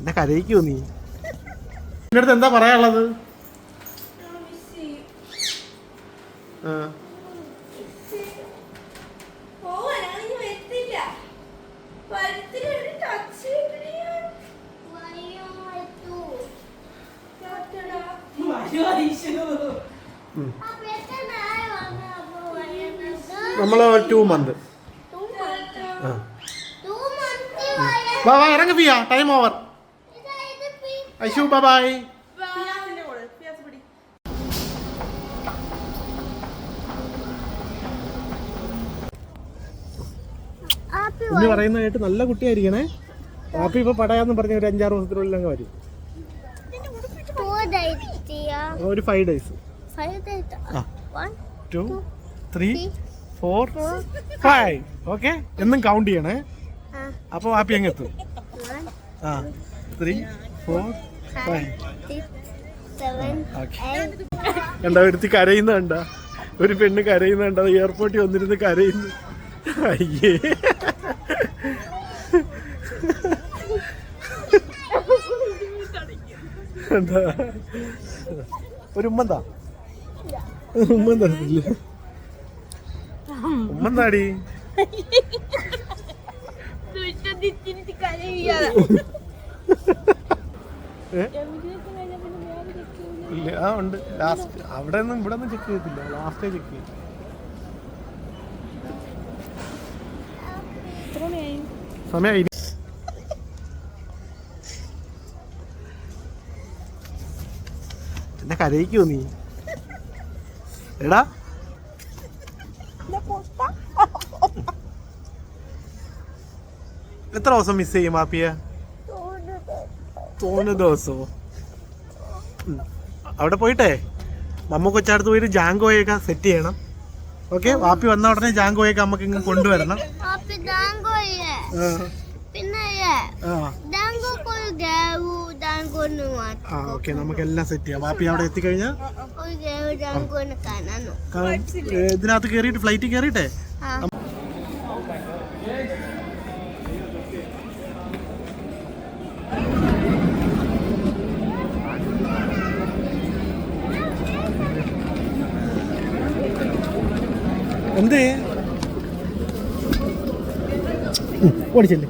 എന്നെ കരയിക്കോ നീ? നിന്റെ അടുത്ത് എന്താ പറയാനുള്ളത്? നമ്മള് 2 months. വാ ഇറങ്ങി Piya, time over. Aishu bye bye. ഇന്ന് പറയുന്ന കേട്ട് നല്ല കുട്ടിയായിരിക്കണേ. ആപ്പി ഇപ്പൊ പടയാന്ന് പറഞ്ഞ ഒരു 5-6 ദിവസത്തിനുള്ളിൽ അങ്ങ് വരും. ഒരു 5 days. 1 2 3 4 5. ഓക്കെ, എന്നും കൗണ്ട് ചെയ്യണേ. അപ്പൊ ആപ്പി അങ്ങ് എത്തും. 3 4 5. കണ്ടോ ഒരുത്തി കരയുന്ന കണ്ട, ഒരു പെണ്ണ് കരയുന്ന കണ്ട, എയർപോർട്ടിൽ വന്നിരുന്ന് കരയുന്നു. അയ്യേ, എന്താ ഒരു ഉമ്മന്താ? ഉമ്മന്താടില്ല, ഉമ്മന്താടി. ഇല്ല, ഉണ്ട്. ലാസ്റ്റ് അവിടെ ഒന്നും ഇവിടെ ഒന്നും ചെക്ക് ചെയ്തില്ല, ലാസ്റ്റേ ചെക്ക് ചെയ്തു. സമയായി. എന്നെ കരയിക്കോ നീ? എടാ എത്ര ദിവസം മിസ് ചെയ്യും ആപ്പിയെ? 3 ദിവസമോ? അവിടെ പോയിട്ടേ മമ്മ കൊച്ചടുത്ത് പോയിട്ട് ജാങ്കോയൊക്കെ സെറ്റ് ചെയ്യണം. ഓക്കെ, വാപ്പി വന്ന ഉടനെ ജാങ്കോയൊക്കെ നമുക്ക് ഇങ്ങ് കൊണ്ടുവരണം. ഓക്കെ, നമുക്കെല്ലാം സെറ്റ് ചെയ്യാം. വാപ്പി അവിടെ എത്തിക്കഴിഞ്ഞാൽ ഇതിനകത്ത് കയറിയിട്ട് ഫ്ലൈറ്റിൽ കയറിയിട്ടെ എന്ത് ഓടിച്ചല്ലേ.